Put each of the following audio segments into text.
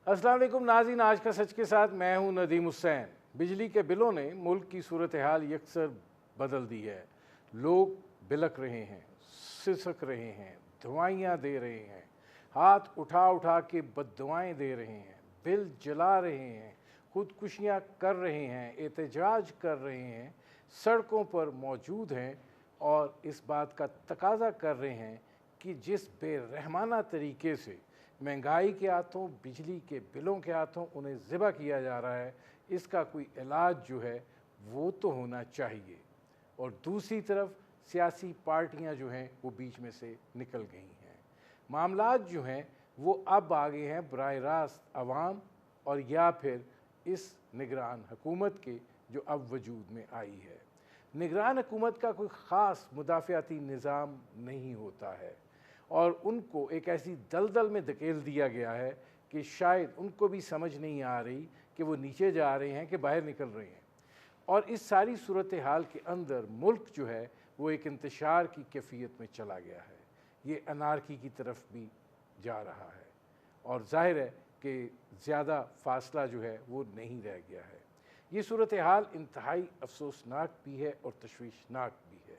السلام علیکم ناظرین، آج کا سچ کے ساتھ میں ہوں ندیم حسین۔ بجلی کے بلوں نے ملک کی صورتحال یکسر بدل دی ہے۔ لوگ بلک رہے ہیں، سسک رہے ہیں، دعائیاں دے رہے ہیں، ہاتھ اٹھا اٹھا کے بددعائیں دے رہے ہیں، بل جلا رہے ہیں، خودکشیاں کر رہے ہیں، احتجاج کر رہے ہیں، سڑکوں پر موجود ہیں اور اس بات کا تقاضا کر رہے ہیں کہ جس بے رحمانہ طریقے سے مہنگائی کے ہاتھوں، بجلی کے بلوں کے ہاتھوں انہیں ذبح کیا جا رہا ہے، اس کا کوئی علاج جو ہے وہ تو ہونا چاہیے۔ اور دوسری طرف سیاسی پارٹیاں جو ہیں وہ بیچ میں سے نکل گئی ہیں۔ معاملات جو ہیں وہ اب آگے ہیں براہ راست عوام اور یا پھر اس نگران حکومت کے جو اب وجود میں آئی ہے۔ نگران حکومت کا کوئی خاص مدافعاتی نظام نہیں ہوتا ہے اور ان کو ایک ایسی دلدل میں دھکیل دیا گیا ہے کہ شاید ان کو بھی سمجھ نہیں آ رہی کہ وہ نیچے جا رہے ہیں کہ باہر نکل رہے ہیں۔ اور اس ساری صورتحال کے اندر ملک جو ہے وہ ایک انتشار کی کیفیت میں چلا گیا ہے، یہ انارکی کی طرف بھی جا رہا ہے اور ظاہر ہے کہ زیادہ فاصلہ جو ہے وہ نہیں رہ گیا ہے۔ یہ صورتحال انتہائی افسوسناک بھی ہے اور تشویشناک بھی ہے۔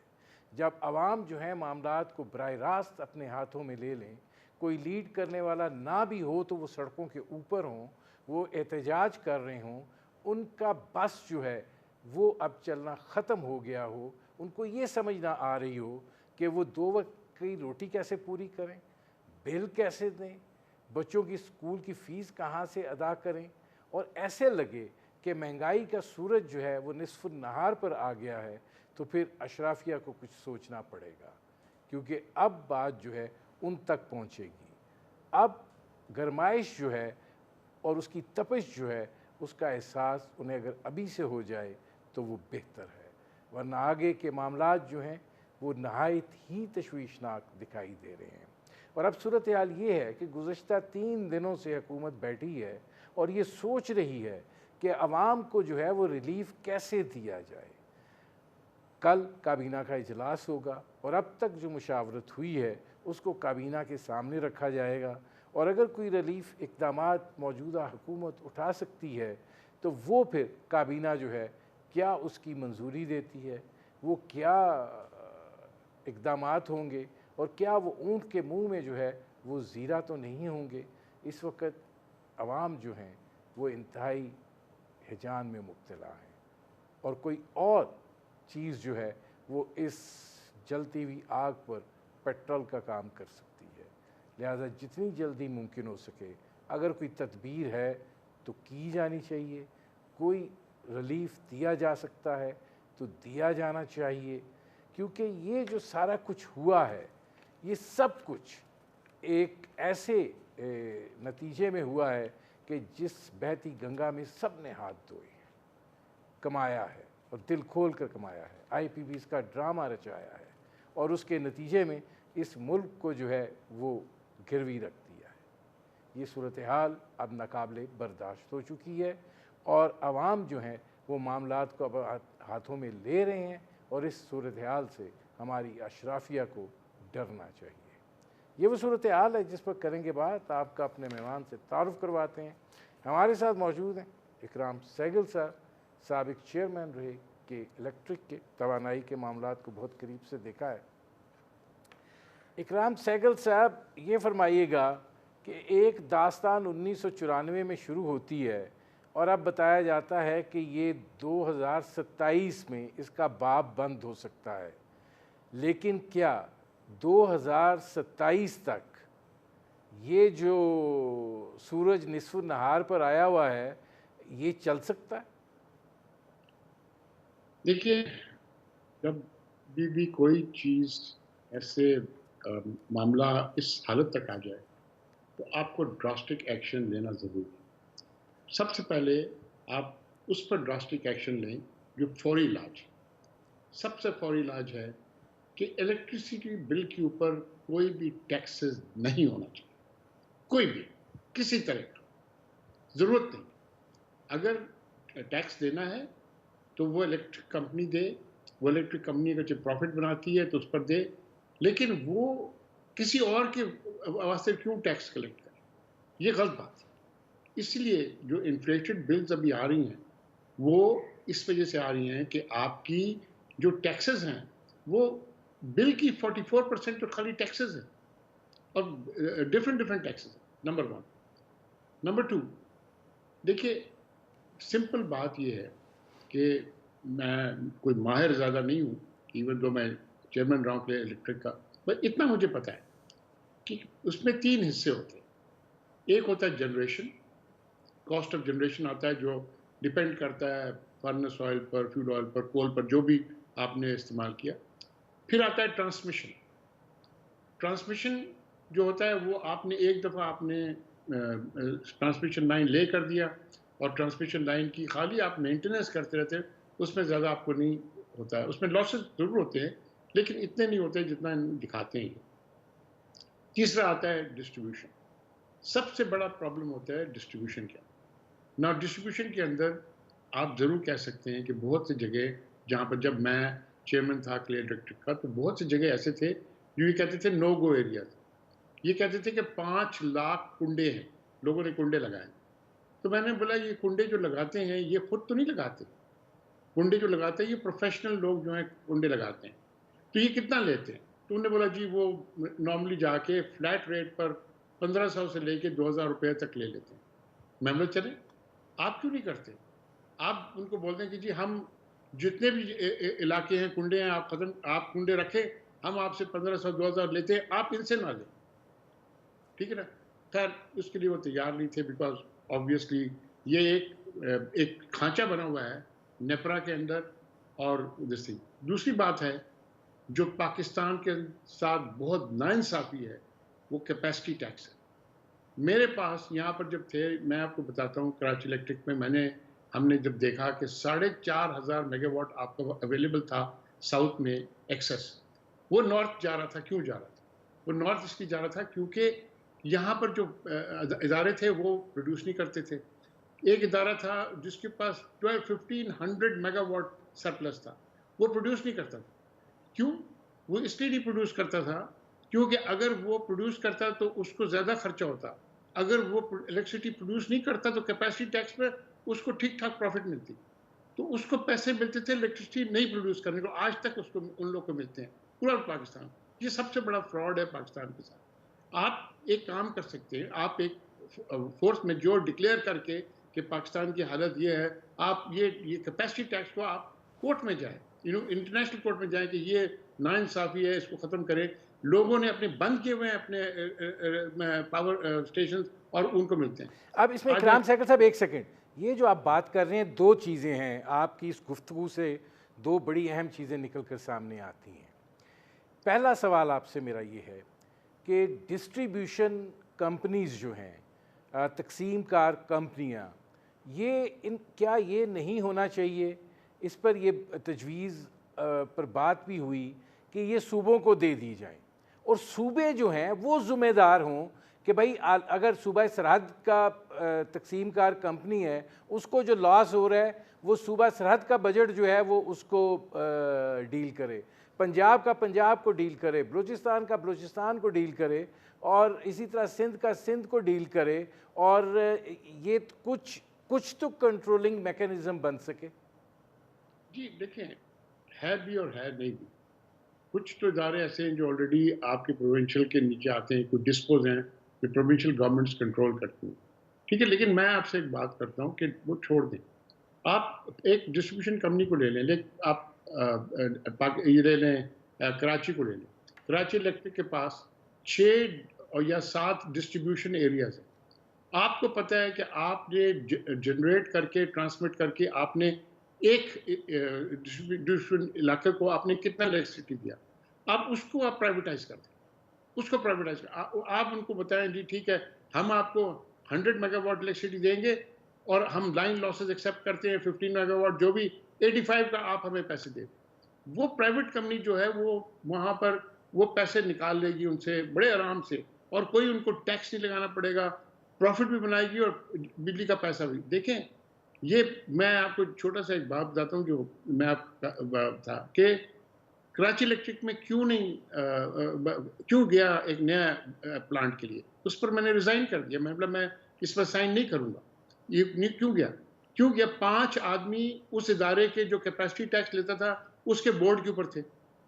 جب عوام جو ہے معاملات کو براہ راست اپنے ہاتھوں میں لے لیں، کوئی لیڈ کرنے والا نہ بھی ہو تو وہ سڑکوں کے اوپر ہوں، وہ احتجاج کر رہے ہوں، ان کا بس جو ہے وہ اب چلنا ختم ہو گیا ہو، ان کو یہ سمجھ نہ آ رہی ہو کہ وہ 2 وقت کی روٹی کیسے پوری کریں، بل کیسے دیں، بچوں کی اسکول کی فیس کہاں سے ادا کریں، اور ایسے لگے کہ مہنگائی کا سورج جو ہے وہ نصف النہار پر آ گیا ہے، تو پھر اشرافیہ کو کچھ سوچنا پڑے گا، کیونکہ اب بات جو ہے ان تک پہنچے گی۔ اب گرمائش جو ہے اور اس کی تپش جو ہے اس کا احساس انہیں اگر ابھی سے ہو جائے تو وہ بہتر ہے، ورنہ آگے کے معاملات جو ہیں وہ نہایت ہی تشویشناک دکھائی دے رہے ہیں۔ اور اب صورتحال یہ ہے کہ گزشتہ 3 دنوں سے حکومت بیٹھی ہے اور یہ سوچ رہی ہے کہ عوام کو جو ہے وہ ریلیف کیسے دیا جائے۔ کل کابینہ کا اجلاس ہوگا اور اب تک جو مشاورت ہوئی ہے اس کو کابینہ کے سامنے رکھا جائے گا، اور اگر کوئی ریلیف اقدامات موجودہ حکومت اٹھا سکتی ہے تو وہ پھر کابینہ جو ہے کیا اس کی منظوری دیتی ہے، وہ کیا اقدامات ہوں گے اور کیا وہ اونٹ کے منہ میں جو ہے وہ زیرہ تو نہیں ہوں گے۔ اس وقت عوام جو ہیں وہ انتہائی ہیجان میں مبتلا ہیں اور کوئی اور چیز جو ہے وہ اس جلتی ہوئی آگ پر پیٹرول کا کام کر سکتی ہے۔ لہذا جتنی جلدی ممکن ہو سکے اگر کوئی تدبیر ہے تو کی جانی چاہیے، کوئی ریلیف دیا جا سکتا ہے تو دیا جانا چاہیے، کیونکہ یہ جو سارا کچھ ہوا ہے یہ سب کچھ ایک ایسے نتیجے میں ہوا ہے کہ جس بہتی گنگا میں سب نے ہاتھ دھوئے ہیں، کمایا ہے اور دل کھول کر کمایا ہے، آئی پی بیز کا ڈرامہ رچایا ہے اور اس کے نتیجے میں اس ملک کو جو ہے وہ گروی رکھ دیا ہے۔ یہ صورتحال اب ناقابل برداشت ہو چکی ہے اور عوام جو ہیں وہ معاملات کو اب ہاتھوں میں لے رہے ہیں اور اس صورتحال سے ہماری اشرافیہ کو ڈرنا چاہیے۔ یہ وہ صورتحال ہے جس پر کریں گے بات، آپ کا اپنے مہمان سے تعارف کرواتے ہیں۔ ہمارے ساتھ موجود ہیں اکرام سہگل صاحب، سابق چیئرمین رہے کہ الیکٹرک کے توانائی کے معاملات کو بہت قریب سے دیکھا ہے۔ اکرام سہگل صاحب، یہ فرمائیے گا کہ ایک داستان 1994 میں شروع ہوتی ہے اور اب بتایا جاتا ہے کہ یہ 2027 میں اس کا باب بند ہو سکتا ہے، لیکن کیا 2027 تک یہ جو سورج نصف النہار پر آیا ہوا ہے یہ چل سکتا ہے؟ دیکھیے، جب بھی کوئی چیز ایسے معاملہ اس حالت تک آ جائے تو آپ کو ڈراسٹک ایکشن لینا ضروری ہے۔ سب سے پہلے آپ اس پر ڈراسٹک ایکشن لیں جو فوری علاج ہے۔ سب سے فوری علاج ہے کہ الیکٹریسٹی بل کے اوپر کوئی بھی ٹیکسز نہیں ہونا چاہیے، کوئی بھی، کسی طرح کا ضرورت نہیں۔ اگر ٹیکس دینا ہے تو وہ الیکٹرک کمپنی دے، وہ الیکٹرک کمپنی اگر پروفٹ بناتی ہے تو اس پر دے، لیکن وہ کسی اور کے واسطے کیوں ٹیکس کلیکٹ کرے؟ یہ غلط بات ہے۔ اس لیے جو انفلیٹڈ بلز ابھی آ رہی ہیں وہ اس وجہ سے آ رہی ہیں کہ آپ کی جو ٹیکسز ہیں وہ بل کی 44% تو خالی ٹیکسز ہیں اور ڈفرینٹ ٹیکسز ہیں. نمبر 1. نمبر 2, دیکھیے سمپل بات یہ ہے کہ میں کوئی ماہر زیادہ نہیں ہوں، ایون دو میں چیئرمین رہا ہوں الیکٹرک کا، بس اتنا مجھے پتا ہے کہ اس میں 3 حصے ہوتے ہیں. ایک ہوتا ہے جنریشن، کاسٹ آف جنریشن آتا ہے جو ڈیپینڈ کرتا ہے فرنس آئل پر، فیوڈ آئل پر، کول پر، جو بھی آپ نے استعمال کیا. پھر آتا ہے ٹرانسمیشن. ٹرانسمیشن جو ہوتا ہے وہ آپ نے ایک دفعہ آپ نے ٹرانسمیشن لائن لے کر دیا اور ٹرانسمیشن لائن کی خالی آپ مینٹیننس کرتے رہتے، اس میں زیادہ آپ کو نہیں ہوتا ہے. اس میں لاسز ضرور ہوتے ہیں لیکن اتنے نہیں ہوتے جتنا دکھاتے ہیں. تیسرا آتا ہے ڈسٹریبیوشن. سب سے بڑا پرابلم ہوتا ہے ڈسٹریبیوشن کا. نا ڈسٹریبیوشن کے اندر آپ ضرور کہہ سکتے ہیں کہ بہت سی جگہ جہاں پر جب میں چیئرمین تھا کلیئر الیکٹرک کا تو بہت سی جگہ ایسے تھے جو یہ کہتے تھے نو گو ایریاز. یہ کہتے تھے کہ 5 لاکھ کنڈے ہیں، لوگوں نے کنڈے لگائے. تو میں نے بولا یہ کنڈے جو لگاتے ہیں یہ خود تو نہیں لگاتے، کنڈے جو لگاتے ہیں یہ پروفیشنل لوگ جو ہیں کنڈے لگاتے ہیں، تو یہ کتنا لیتے ہیں؟ تو انہوں نے بولا جی وہ نارملی جا کے فلیٹ ریٹ پر 1500 سے لے کے 2000 روپے تک لے لیتے ہیں. میں بولا چلیں آپ کیوں نہیں کرتے؟ آپ ان کو بولتے ہیں کہ جی ہم جتنے بھی علاقے ہیں کنڈے ہیں آپ کنڈے رکھیں، ہم آپ سے 1500 2000 لیتے ہیں، آپ ان سے نہ لیں. ٹھیک ہے نا؟ خیر اس کے لیے وہ تیار نہیں تھے بیکاز آبویسلی یہ ایک کھانچہ بنا ہوا ہے نیپرا کے اندر. اور دوسری بات ہے جو پاکستان کے ساتھ بہت ناانصافی ہے وہ کیپیسٹی ٹیکس ہے. میرے پاس یہاں پر جب تھے، میں آپ کو بتاتا ہوں کراچی الیکٹرک میں ہم نے جب دیکھا کہ 4500 میگا واٹ آپ کا اویلیبل تھا ساؤتھ میں ایکسس، وہ نارتھ جا رہا تھا. کیوں جا رہا تھا؟ وہ نارتھ اس لیے جا رہا تھا کیونکہ یہاں پر جو ادارے تھے وہ پروڈیوس نہیں کرتے تھے. ایک ادارہ تھا جس کے پاس 1500 میگا واٹ سرپلس تھا، وہ پروڈیوس نہیں کرتا تھا. کیوں؟ وہ اس لیے نہیں پروڈیوس کرتا تھا کیونکہ اگر وہ پروڈیوس کرتا تو اس کو زیادہ خرچہ ہوتا. اگر وہ الیکٹریسٹی پروڈیوس نہیں کرتا تو کیپیسٹی ٹیکس پہ اس کو ٹھیک ٹھاک پروفٹ ملتی، تو اس کو پیسے ملتے تھے الیکٹریسٹی نہیں پروڈیوس کرنے کو. آج تک اس کو ان لوگوں کو ملتے ہیں پورا پاکستان. یہ سب سے بڑا فراڈ ہے پاکستان کے ساتھ. آپ ایک کام کر سکتے ہیں، آپ ایک فورس میجور ڈکلیئر کر کے کہ پاکستان کی حالت یہ ہے، آپ یہ کیپیسٹی ٹیکس کو آپ کورٹ میں جائیں، انٹرنیشنل کورٹ میں جائیں کہ یہ ناانصافی ہے، اس کو ختم کریں. لوگوں نے اپنے بند کیے ہوئے ہیں اپنے پاور اسٹیشن اور ان کو ملتے ہیں. اب اس میں اکرام سیکل صاحب ایک سیکنڈ، یہ جو آپ بات کر رہے ہیں 2 چیزیں ہیں آپ کی اس گفتگو سے، 2 بڑی اہم چیزیں نکل کر سامنے آتی ہیں. پہلا سوال آپ سے میرا یہ ہے کہ ڈسٹریبیوشن کمپنیز جو ہیں، تقسیم کار کمپنیاں، کیا یہ نہیں ہونا چاہیے؟ اس پر یہ تجویز پر بات بھی ہوئی کہ یہ صوبوں کو دے دی جائیں اور صوبے جو ہیں وہ ذمہ دار ہوں کہ بھائی اگر صوبہ سرحد کا تقسیم کار کمپنی ہے، اس کو جو لاس ہو رہا ہے وہ صوبہ سرحد کا بجٹ جو ہے وہ اس کو ڈیل کرے، پنجاب کا پنجاب کو ڈیل کرے، بلوچستان کا بلوچستان کو ڈیل کرے، اور اسی طرح سندھ کا سندھ کو ڈیل کرے، اور یہ کچھ تو کنٹرولنگ میکینزم بن سکے. جی دیکھیں، ہے بھی اور ہے نہیں بھی. کچھ تو ادارے ایسے ہیں جو آلریڈی آپ کے پروونشل کے نیچے آتے ہیں، کچھ ڈسپوز ہیں جو پروونشل گورنمنٹس کنٹرول کرتی ہیں. ٹھیک ہے، لیکن میں آپ سے ایک بات کرتا ہوں کہ وہ چھوڑ دیں. آپ ایک ڈسٹریبیوشن کمپنی کو لے لیں، آپ یہ لے لیں کراچی کو لے لیں. کراچی الیکٹرک کے پاس 6 یا 7 ڈسٹریبیوشن ایریاز ہیں. آپ کو پتہ ہے کہ آپ نے جنریٹ کر کے ٹرانسمٹ کر کے آپ نے ایک ڈسٹریبیوشن علاقے کو آپ نے کتنا الیکٹریسٹی دیا. آپ اس کو آپ پرائیویٹائز کر دیں، اس کو پرائیویٹائز آپ ان کو بتائیں جی ٹھیک ہے ہم آپ کو 100 میگا واٹ الیکٹریسٹی دیں گے اور ہم لائن لاسز ایکسیپٹ کرتے ہیں 15 میگا واٹ، جو بھی 85 کا آپ ہمیں پیسے دیں. وہ پرائیویٹ کمپنی جو ہے وہ وہاں پر وہ پیسے نکال لے گی ان سے بڑے آرام سے، اور کوئی ان کو ٹیکس نہیں لگانا پڑے گا، پروفٹ بھی بنائے گی اور بجلی کا پیسہ بھی. دیکھیں یہ میں آپ کو چھوٹا سا ایک بات بتاتا ہوں جو میں آپ تھا کہ کراچی الیکٹرک میں کیوں گیا ایک نیا پلانٹ کے لیے. اس پر میں نے ریزائن کر دیا. میں اس پر سائن نہیں کروں گا. یہ کیوں گیا؟ کیوں گیا؟ 5 آدمی اس ادارے کے جو کیپیسٹی ٹیکس لیتا تھا اس کے بورڈ کے اوپر تھے.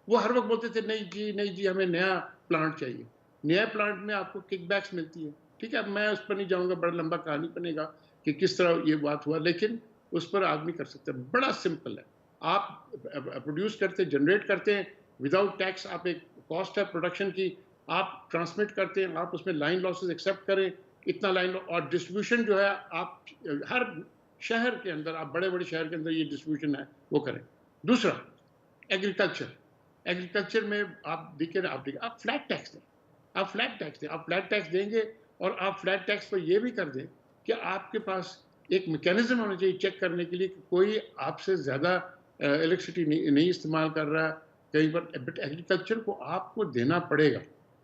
وہ ہر وقت بولتے تھے نہیں جی ہمیں نیا پلانٹ چاہیے. نیا پلانٹ میں آپ کو کک بیکس ملتی ہے. ٹھیک ہے، میں اس پر نہیں جاؤں گا، بڑا لمبا کہانی بنے گا کہ کس طرح یہ بات ہوا، لیکن اس پر آدمی کر سکتا ہے. بڑا سمپل ہے. آپ پروڈیوس کرتے، جنریٹ کرتے ہیں وداؤٹ ٹیکس. آپ ایک کاسٹ ہے پروڈکشن کی، آپ ٹرانسمٹ کرتے ہیں، آپ اس میں لائن لاسز ایکسیپٹ کریں اتنا لائن، اور ڈسٹریبیوشن جو ہے آپ ہر شہر کے اندر، آپ بڑے بڑے شہر کے اندر یہ ڈسٹریبیوشن ہے وہ کریں. دوسرا ایگریکلچر میں آپ دیکھیں آپ فلیٹ ٹیکس دیں. آپ فلیٹ ٹیکس دیں گے، اور آپ فلیٹ ٹیکس پر یہ بھی کر دیں کہ آپ کے پاس ایک میکینزم ہونا چاہیے چیک کرنے کے لیے کہ کوئی آپ سے زیادہ الیکٹریسٹی نہیں استعمال کر رہا ہے کہیں پر. بٹ ایگریکلچر کو آپ کو دینا پڑے گا.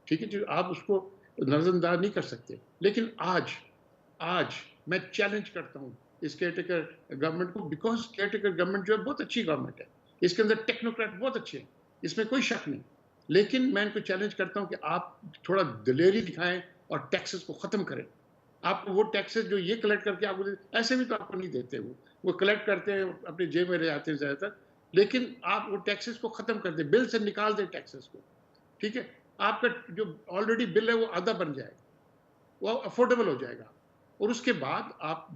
ٹھیک ہے جی، آپ اس کو نظر انداز نہیں کر سکتے. لیکن آج میں چیلنج کرتا ہوں اس کیئرٹیکر گورنمنٹ کو، بیکاز کیئرٹیکر گورنمنٹ جو ہے بہت اچھی گورنمنٹ ہے، اس کے اندر ٹیکنوکریٹ بہت اچھے ہیں، اس میں کوئی شک نہیں. لیکن میں ان کو چیلنج کرتا ہوں کہ آپ تھوڑا دلیری دکھائیں اور ٹیکسز کو ختم کریں. آپ کو وہ ٹیکسز جو یہ کلیکٹ کر کے آپ کو ایسے بھی تو آپ کو نہیں دیتے، وہ کلیکٹ کرتے ہیں اپنے جیب میں رہ جاتے ہیں زیادہ تر. لیکن آپ وہ ٹیکسز کو ختم کر دیں، بل سے نکال دیں ٹیکسز کو. ٹھیک ہے، آپ کا جو آلریڈی بل ہے وہ آدھا بن جائے گا، وہ افورڈیبل ہو جائے گا. اور اس کے بعد آپ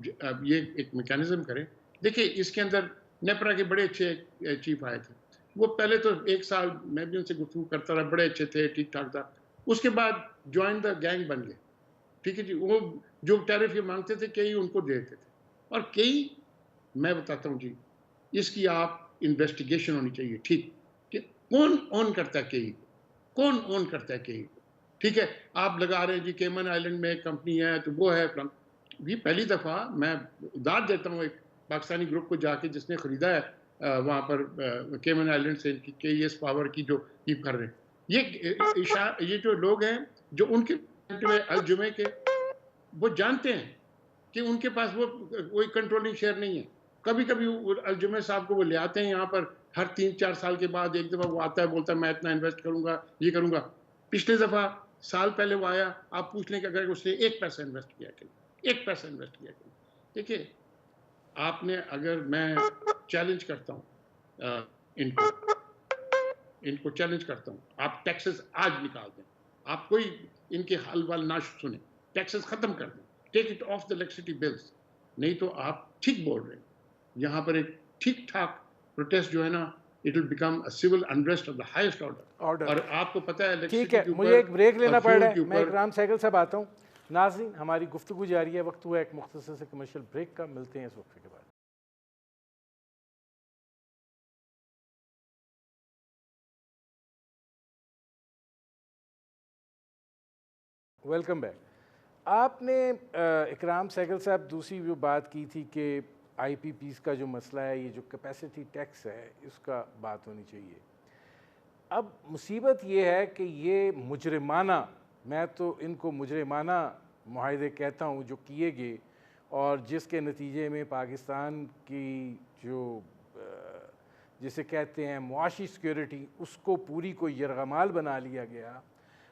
یہ ایک میکینزم کریں. دیکھیں اس کے اندر نیپرا کے بڑے اچھے چیف آئے تھے. وہ پہلے تو 1 سال میں بھی ان سے گفتگو کرتا رہا، بڑے اچھے تھے، ٹھیک ٹھاک تھا. اس کے بعد جوائن دا گینگ بن گئے. ٹھیک ہے جی، وہ جو ٹیرف یہ مانگتے تھے کئی ان کو دیتے تھے، اور کئی میں بتاتا ہوں جی اس کی آپ انویسٹیگیشن ہونی چاہیے. ٹھیک کہ کون اون کرتا ہے کئی کو، کون اون کرتا ہے کئی کو. ٹھیک ہے، آپ لگا رہے ہیں جی کیمن آئلینڈ میں ایک کمپنی ہے تو وہ ہے فلان. یہ پہلی دفعہ میں داد دیتا ہوں ایک پاکستانی گروپ کو جا کے جس نے خریدا ہے وہاں پر کیمن آئلینڈ سے KES پاور کی جو کیپ کر رہے ہیں. یہ جو لوگ ہیں جو ان کے الجمے کے، وہ جانتے ہیں کہ ان کے پاس وہ کوئی کنٹرولنگ شیئر نہیں ہے. کبھی کبھی الجمے صاحب کو وہ لے آتے ہیں یہاں پر، ہر 3-4 سال کے بعد ایک دفعہ وہ آتا ہے، بولتا ہے میں اتنا انویسٹ کروں گا، یہ کروں گا. پچھلے دفعہ سال پہلے وہ آیا، آپ پوچھ لیں کہ اگر اس نے 1 پیسہ انویسٹ کیا کہ 1 پیسہ انویسٹ کیا کہ. دیکھیے آپ نے، اگر میں چیلنج کرتا ہوں ان کو چیلنج کرتا ہوں، آپ ٹیکسز آج نکال دیں. آپ کوئی ان کے حل وال نہ سنیں، ٹیکسز ختم کر دیں، take it of the electricity bills. نہیں تو آپ ٹھیک بول رہے ہیں، یہاں پر ایک ٹھیک ٹھاک پروٹیسٹ جو ہے نا، it will become a civil unrest of the highest order. اور آپ کو پتہ ہے ٹھیک الیکٹریسٹی ہے، کے مجھے ایک بریک اوپر اور لینا پڑ رہا فیول ہے. کے میں اوپر. اکرام سہگل صاحب آتا ہوں. ناظرین ہماری گفتگو جاری ہے، وقت ہوا ایک مختصر سے کمرشل بریک کا. ملتے ہیں اس وقفے کے بعد. Welcome back. آپ نے اکرام سہگل صاحب دوسری جو بات کی تھی کہ IPPs کا جو مسئلہ ہے، یہ جو کیپیسٹی ٹیکس ہے اس کا بات ہونی چاہیے. اب مصیبت یہ ہے کہ یہ مجرمانہ، میں تو ان کو مجرمانہ معاہدے کہتا ہوں جو کیے گئے، اور جس کے نتیجے میں پاکستان کی جو جسے کہتے ہیں معاشی سیکیورٹی، اس کو پوری کو یرغمال بنا لیا گیا.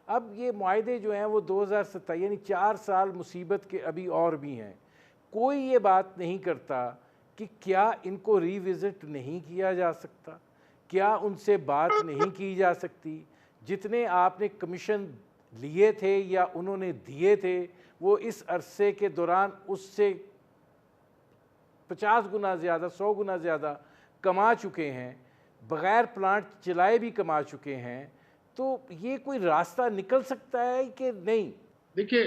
اب یہ معاہدے جو ہیں وہ 2027، یعنی 4 سال مصیبت کے ابھی اور بھی ہیں. کوئی یہ بات نہیں کرتا کہ کیا ان کو ری وزٹ نہیں کیا جا سکتا، کیا ان سے بات نہیں کی جا سکتی. جتنے آپ نے کمیشن لیے تھے یا انہوں نے دیے تھے، وہ اس عرصے کے دوران اس سے 50 گنا زیادہ، 100 گنا زیادہ کما چکے ہیں، بغیر پلانٹ چلائے بھی کما چکے ہیں. تو یہ کوئی راستہ نکل سکتا ہے کہ نہیں؟ دیکھیے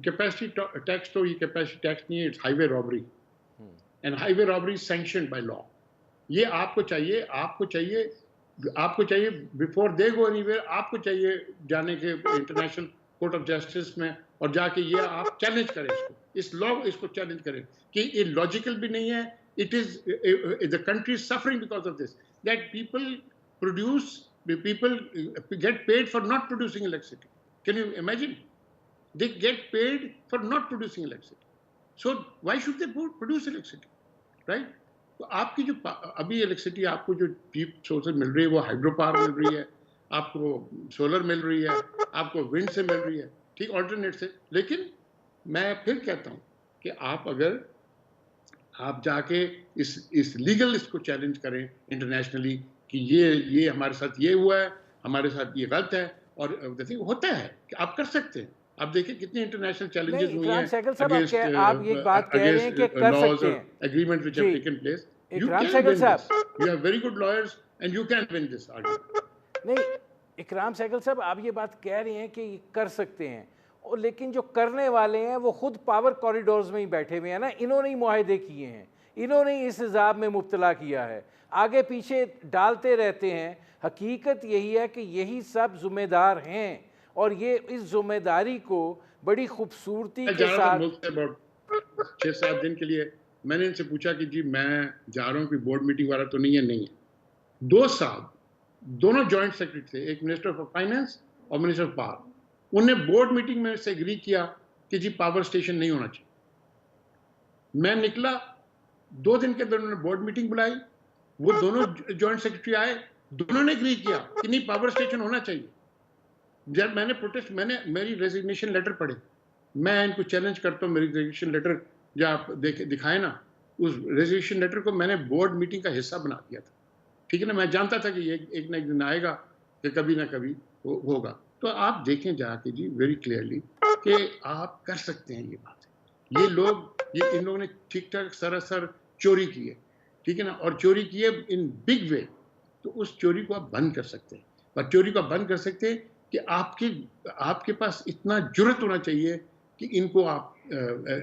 کیپیسٹی ٹیکس تو یہ کیپیسٹی ٹیکس نہیں ہے، it's highway robbery, and highway robbery sanctioned by law. یہ آپ کو چاہیے before they go anywhere, آپ کو چاہیے جانے کے انٹرنیشنل کورٹ آف جسٹس میں اور جا کے یہ آپ چیلنج کریں اس لا، اس کو چیلنج کریں کہ یہ لاجیکل بھی نہیں ہے. It is the country suffering because of this, that people get paid for not producing electricity. Can you imagine? They get paid for not producing electricity. So why should they produce electricity? Right? تو آپ کی جو ابھی electricity آپ کو جو cheap source مل رہی ہے وہ ہائیڈرو پاور مل رہی ہے، آپ کو سولر مل رہی ہے، آپ کو ونڈ سے مل رہی ہے، ٹھیک، آلٹرنیٹ سے. لیکن میں پھر کہتا ہوں کہ آپ اگر آپ جا کے اس لیگل اس کو چیلنج کریں انٹرنیشنلی کہ یہ ہمارے ساتھ یہ ہوا ہے، ہمارے ساتھ یہ غلط ہے، اور ہوتا ہے کہ آپ کر سکتے ہیں. آپ دیکھیں کتنے انٹرنیشنل چیلنجز نہیں ہوئی اکرام ہیں سہگل صاحب، آپ یہ بات کہہ رہے ہیں کہ اگینسٹ کر لاز سکتے اور ہیں. agreements which have G taken place. You Ikram can Saigal win صاحب، this. You have very good lawyers and you can win this argument. نہیں اکرام سہگل صاحب آپ یہ بات کہہ رہے ہیں کہ یہ کر سکتے ہیں، اور لیکن جو کرنے والے ہیں وہ خود پاور کوریڈورز میں ہی بیٹھے ہوئے ہیں نا. انہوں نے ہی معاہدے کیے ہیں، انہوں نے ہی اس عذاب میں مبتلا کیا ہے، آگے پیچھے ڈالتے رہتے ہیں. حقیقت یہی ہے کہ یہی سب ذمہ دار ہیں، اور یہ اس ذمہ داری کو بڑی خوبصورتی میں کے جا رہا تھا ساتھ. ملک سے about 6-7 دن کے لیے. میں نے ان سے پوچھا کہ جی میں جا رہا ہوں، کوئی بورڈ میٹنگ والا تو نہیں ہے؟ نہیں ہے. 2 صاحب دونوں جوائنٹ سیکرٹری تھے، ایک منسٹر آف فائنانس اور منسٹر آف پاور. انہوں نے بورڈ میٹنگ میں سے اگری کیا کہ جی پاور اسٹیشن نہیں ہونا چاہیے. میں نکلا 2 دن کے اندر انہوں نے بورڈ میٹنگ بلائی، وہ دونوں جوائنٹ سیکرٹری آئے، دونوں نے اگری کیا کہ نہیں پاور اسٹیشن ہونا چاہیے. جب میں نے پروٹیسٹ، میں نے میری ریزگنیشن لیٹر پڑھے، میں ان کو چیلنج کرتا ہوں، میری ریزگنیشن لیٹر جو آپ دکھائیں نا، اس ریزگنیشن لیٹر کو میں نے بورڈ میٹنگ کا حصہ بنا دیا تھا. ٹھیک ہے نا، میں جانتا تھا کہ یہ ایک نہ ایک دن آئے گا کہ کبھی نہ کبھی ہوگا. تو آپ دیکھیں جا کے جی ویری کلیئرلی کہ آپ کر سکتے ہیں یہ بات. یہ لوگ ان لوگوں نے ٹھیک ٹھاک سراسر چوری کی ہے، ٹھیک ہے نا، اور چوری کی ہے ان بگ وے. تو اس چوری کو آپ بند کر سکتے ہیں، اور چوری کو بند کر سکتے ہیں کہ آپ کے پاس اتنا جرت ہونا چاہیے کہ ان کو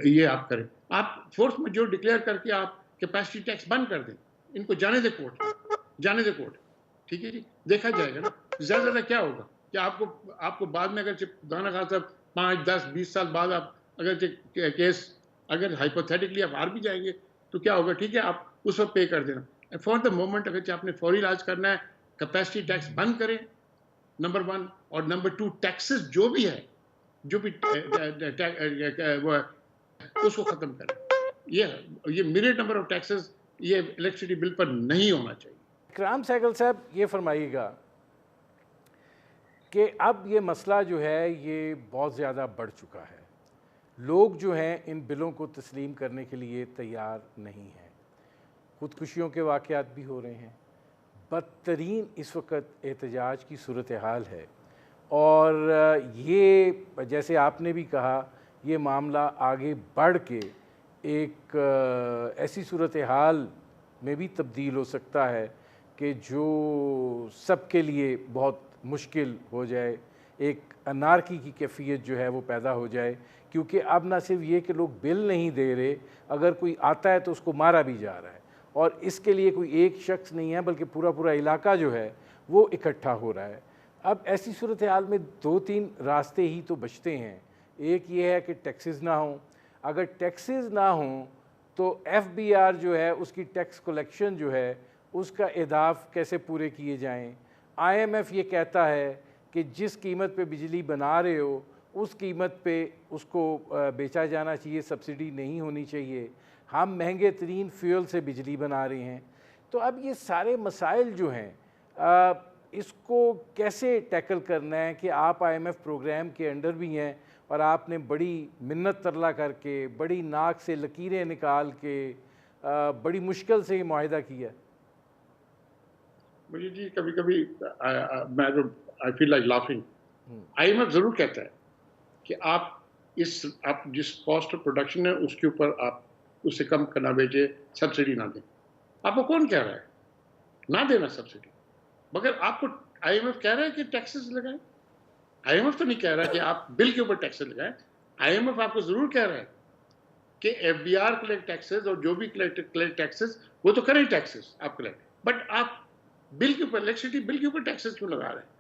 یہ آپ کریں. آپ فورس میجور ڈکلیئر کر کے آپ کیپیسٹی ٹیکس بند کر دیں، ان کو جانے دے کورٹ، جانے دے کورٹ. ٹھیک ہے جی، دیکھا جائے گا نا زیادہ زیادہ کیا ہوگا. کہ آپ کو بعد میں اگر خدا نخواستہ صاحب 5-10-20 سال بعد آپ اگر کیس اگر ہائپوتھیٹکلی آپ ہار بھی جائیں گے تو کیا ہوگا؟ ٹھیک ہے، آپ اس وقت پے کر دینا. فار دا مومنٹ اگر آپ نے فوری علاج کرنا ہے، کیپیسٹی ٹیکس بند کریں نمبر 1، اور نمبر 2 ٹیکسز جو بھی وہ اس کو ختم کریں. یہ میرے نمبر آف ٹیکسز یہ الیکٹریسٹی بل پر نہیں ہونا چاہیے. اکرام سہگل صاحب یہ فرمائیے گا کہ اب یہ مسئلہ جو ہے یہ بہت زیادہ بڑھ چکا ہے، لوگ جو ہیں ان بلوں کو تسلیم کرنے کے لیے تیار نہیں ہیں، خودکشیوں کے واقعات بھی ہو رہے ہیں، بدترین اس وقت احتجاج کی صورتحال ہے. اور یہ جیسے آپ نے بھی کہا یہ معاملہ آگے بڑھ کے ایک ایسی صورتحال میں بھی تبدیل ہو سکتا ہے کہ جو سب کے لیے بہت مشکل ہو جائے. ایک انارکی کی کیفیت جو ہے وہ پیدا ہو جائے، کیونکہ اب نہ صرف یہ کہ لوگ بل نہیں دے رہے، اگر کوئی آتا ہے تو اس کو مارا بھی جا رہا ہے، اور اس کے لیے کوئی ایک شخص نہیں ہے بلکہ پورا علاقہ جو ہے وہ اکٹھا ہو رہا ہے. اب ایسی صورتحال میں 2-3 راستے ہی تو بچتے ہیں. ایک یہ ہے کہ ٹیکسز نہ ہوں، اگر ٹیکسز نہ ہوں تو ایف بی آر جو ہے اس کی ٹیکس کلیکشن جو ہے اس کا اہداف کیسے پورے کیے جائیں. آئی ایم ایف یہ کہتا ہے کہ جس قیمت پہ بجلی بنا رہے ہو اس قیمت پہ اس کو بیچا جانا چاہیے، سبسڈی نہیں ہونی چاہیے. ہم مہنگے ترین فیول سے بجلی بنا رہے ہیں. تو اب یہ سارے مسائل جو ہیں اس کو کیسے ٹیکل کرنا ہے کہ آپ آئی ایم ایف پروگرام کے انڈر بھی ہیں اور آپ نے بڑی منت ترلا کر کے، بڑی ناک سے لکیریں نکال کے بڑی مشکل سے یہ معاہدہ کیا. مجھے جی کبھی کبھی میں I feel like laughing. I M F ضرور کہتا ہے کہ آپ جس کاسٹ آف پروڈکشن ہے اس کے اوپر آپ اس سے کم کرنا بیچے، سبسڈی نہ دیں. آپ کو کون کہہ رہا ہے نہ دینا سبسڈی؟ مگر آپ کو آئی ایم ایف کہہ رہا ہے کہ ٹیکسز لگائیں. آئی ایم ایف تو نہیں کہہ رہا کہ آپ بل کے اوپر ٹیکسز لگائیں. آئی ایم ایف آپ کو ضرور کہہ رہا ہے کہ F B R collect taxes اور جو بھی کلیکٹ ٹیکسز وہ تو کریں ٹیکسز آپ کلیکٹ، بٹ آپ بل کے اوپر الیکٹریسٹی بل کے اوپر ٹیکسز کیوں لگا رہے ہیں؟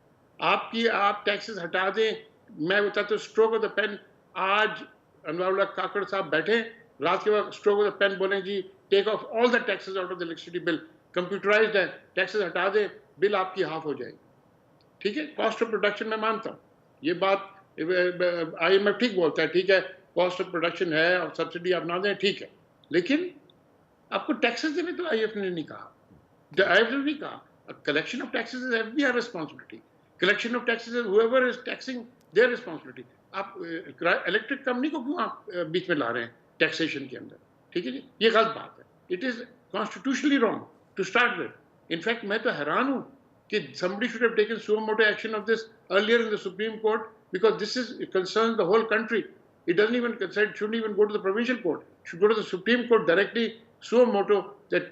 آپ ٹیکسز ہٹا دیں. میں بتاتا ہوں اسٹروک آف دا پین. آج انوار اللہ کاکڑ صاحب بیٹھے رات کے وقت اسٹروک آف دا پین بولیں جی take off all the taxes out of the electricity bill, computerized ہے، ٹیکسز ہٹا دیں، بل آپ کی ہاف ہو جائے گی. ٹھیک ہے، کاسٹ آف پروڈکشن میں مانتا ہوں یہ بات، آئی ایم ایف ٹھیک بولتا ہے، ٹھیک ہے کاسٹ آف پروڈکشن ہے اور سبسڈی آپ نہ دیں، ٹھیک ہے، لیکن آپ کو ٹیکسز دینے تو آئی ایف نے نہیں کہا. آئی ایف نے نہیں کہا collection of taxes is FBR responsibility. Collection of taxes is whoever is taxing their responsibility. آپ الیکٹرک کمپنی کو کیوں آپ بیچ میں لا رہے ہیں ٹیکسیشن کے اندر؟ ٹھیک ہے جی، یہ غلط بات ہے. It is constitutionally wrong to start with. In fact میں تو حیران ہوں کہ somebody should have taken suo moto action of this earlier in the Supreme Court, because this is concerns the whole country. It doesn't even concern, shouldn't even go to the provincial court. It should go to the Supreme Court directly, suo moto, that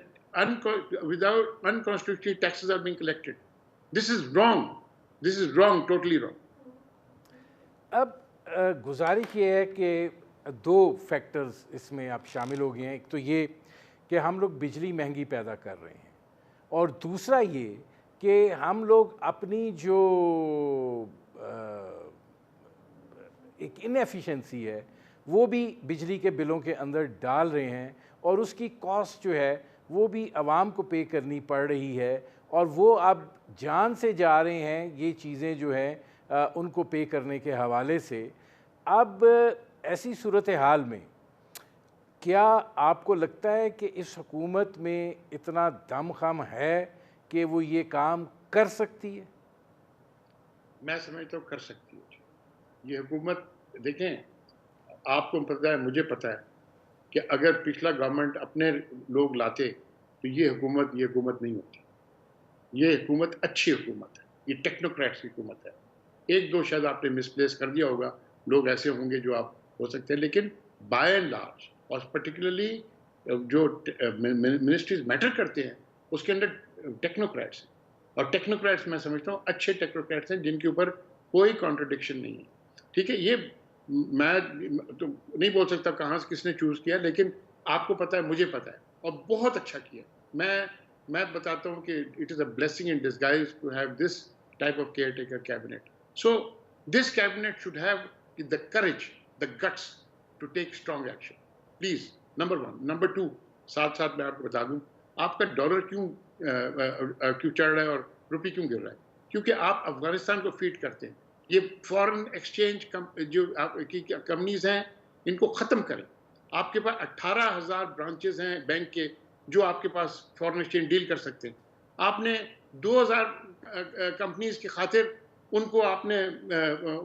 without unconstitutional taxes are being collected. This is wrong. This is wrong, totally wrong. اب گزارش یہ ہے کہ دو factors اس میں آپ شامل ہو گئے ہیں. ایک تو یہ کہ ہم لوگ بجلی مہنگی پیدا کر رہے ہیں، اور دوسرا یہ کہ ہم لوگ اپنی جو ایک انیفیشنسی ہے وہ بھی بجلی کے بلوں کے اندر ڈال رہے ہیں، اور اس کی کاسٹ جو ہے وہ بھی عوام کو پے کرنی پڑ رہی ہے، اور وہ اب جان سے جا رہے ہیں یہ چیزیں جو ہیں ان کو پے کرنے کے حوالے سے. اب ایسی صورتحال میں کیا آپ کو لگتا ہے کہ اس حکومت میں اتنا دم خم ہے کہ وہ یہ کام کر سکتی ہے؟ میں سمجھتا ہوں کر سکتی ہے. یہ حکومت دیکھیں، آپ کو پتہ ہے، مجھے پتہ ہے کہ اگر پچھلا گورنمنٹ اپنے لوگ لاتے تو یہ حکومت نہیں ہوتی. یہ حکومت اچھی حکومت ہے، یہ ٹیکنوکریٹس کی حکومت ہے. ایک دو شاید آپ نے مس پلیس کر دیا ہوگا، لوگ ایسے ہوں گے جو آپ ہو سکتے ہیں، لیکن بائی اینڈ لارج، اور پرٹیکولرلی جو منسٹریز میٹر کرتے ہیں اس کے اندر ٹیکنوکریٹس ہیں. اور ٹیکنوکریٹس میں سمجھتا ہوں اچھے ٹیکنوکریٹس ہیں جن کے اوپر کوئی کانٹرڈکشن نہیں ہے. ٹھیک ہے، یہ میں تو نہیں بول سکتا کہاں سے کس نے چوز کیا، لیکن آپ کو پتہ ہے، مجھے پتہ ہے، اور بہت اچھا کیا. میں بتاتا ہوں کہ it is a blessing in disguise to have this type of caretaker cabinet. So this cabinet should have the courage, the guts to take strong action. Please, number one. Number two, ساتھ ساتھ میں آپ کو بتا دوں آپ کا dollar کیوں چڑھ رہا ہے اور روپی کیوں گر رہا ہے؟ کیونکہ آپ افغانستان کو فیڈ کرتے ہیں. یہ فورن ایکسچینج جو کمپنیز ہیں ان کو ختم کریں. آپ کے پاس 18,000 برانچز ہیں بینک کے جو آپ کے پاس فورن ایکسچینج ڈیل کر سکتے ہیں. آپ نے 2,000 کمپنیز کی خاطر ان کو آپ نے